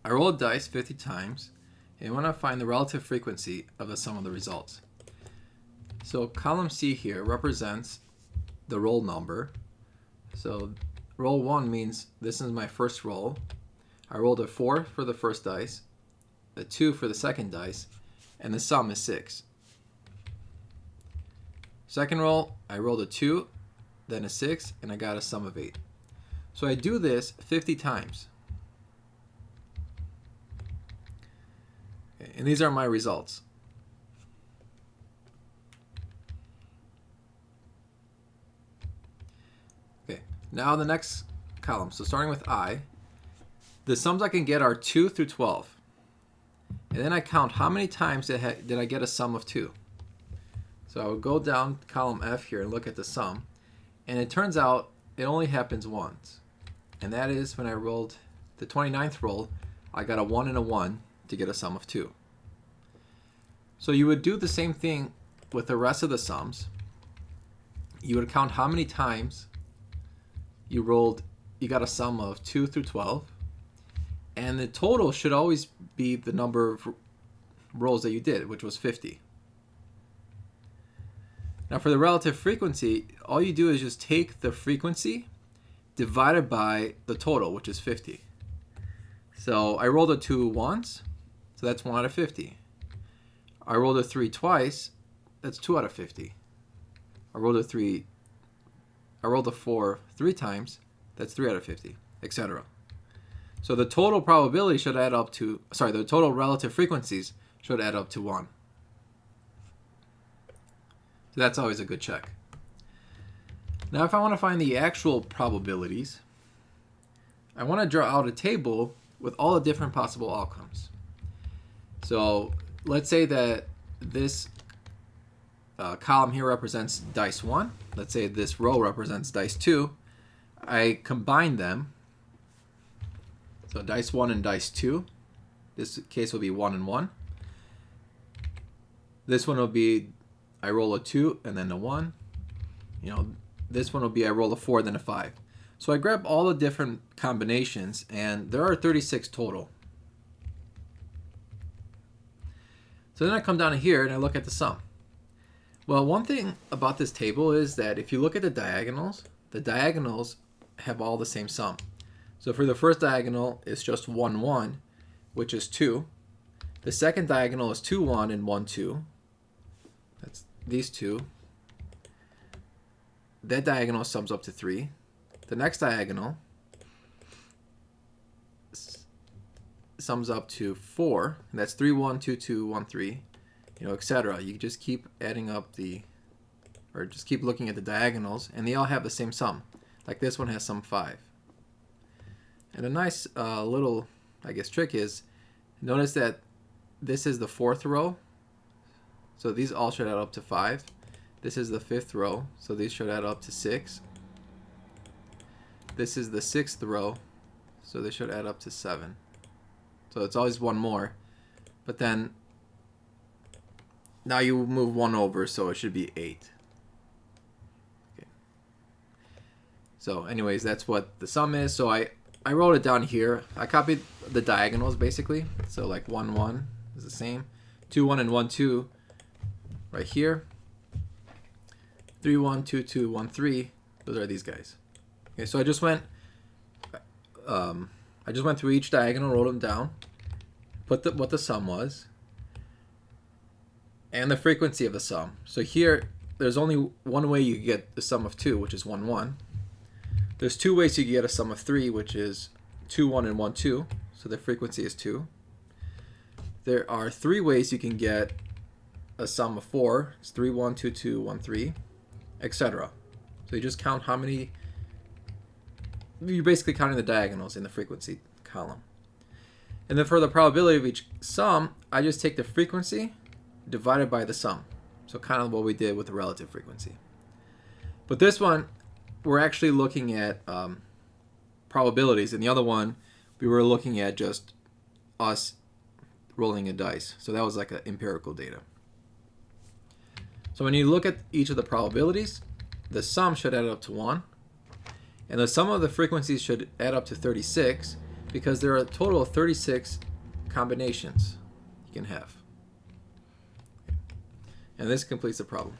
I roll a dice 50 times, and I want to find the relative frequency of the sum of the results. So column C here represents the roll number. So roll 1 means this is my first roll. I rolled a 4 for the first dice, a 2 for the second dice, and the sum is 6. Second roll, I rolled a 2, then a 6, and I got a sum of 8. So I do this 50 times. Okay, and these are my results. Okay, now the next column. So starting with I, the sums I can get are 2 through 12. And then I count how many times did I get a sum of 2. So I would go down column F here and look at the sum. And it turns out it only happens once. And that is when I rolled the 29th roll, I got a 1 and a 1 to get a sum of 2. So you would do the same thing with the rest of the sums. You would count how many times you got a sum of 2 through 12. And the total should always be the number of rolls that you did, which was 50. Now for the relative frequency, all you do is just take the frequency divided by the total, which is 50. So I rolled a 2 once, so that's 1 out of 50. I rolled a 3 twice, that's 2 out of 50. I rolled a 4 3 times, that's 3 out of 50, etc. So the total probability should add up to, the total relative frequencies should add up to 1. So that's always a good check. Now if I want to find the actual probabilities, I want to draw out a table with all the different possible outcomes. So let's say that this column here represents dice 1. Let's say this row represents dice 2. I combine them. So dice 1 and dice 2. This case will be 1 and 1. This one will be I roll a 2 and then a 1. This one will be I roll a 4 then a 5. So I grab all the different combinations, and there are 36 total. So then I come down here and I look at the sum. Well, one thing about this table is that if you look at the diagonals have all the same sum. So for the first diagonal, it's just 1, 1, which is 2. The second diagonal is 2, 1, and 1, 2. That's these two. That diagonal sums up to 3. The next diagonal sums up to 4. And that's 3, 1, 2, 2, 1, 3, etc. You just keep adding up just keep looking at the diagonals, and they all have the same sum. Like this one has sum 5. And a nice little, trick is, notice that this is the 4th row. So these all should add up to 5. This is the 5th row, so these should add up to 6. This is the 6th row, so they should add up to 7. So it's always one more. But then, now you move 1 over, so it should be 8. Okay. So anyways, that's what the sum is. So I wrote it down here. I copied the diagonals, basically. So like 1, 1 is the same. 2, 1, and 1, 2 right here. 3, 1, 2, 2, 1, 3. Those are these guys. Okay, so I just went through each diagonal, wrote them down, put what the sum was, and the frequency of the sum. So here, there's only one way you get the sum of 2, which is 1, 1. There's 2 ways you can get a sum of 3, which is 2, 1, and 1, 2. So the frequency is 2. There are 3 ways you can get a sum of 4. It's 3, 1, 2, 2, 1, 3, etc. So you just count how many. You're basically counting the diagonals in the frequency column. And then for the probability of each sum, I just take the frequency divided by the sum. So kind of what we did with the relative frequency. But this one, we're actually looking at probabilities. And the other one, we were looking at just us rolling a dice. So that was like an empirical data. So when you look at each of the probabilities, the sum should add up to 1. And the sum of the frequencies should add up to 36. because there are a total of 36 combinations you can have. And this completes the problem.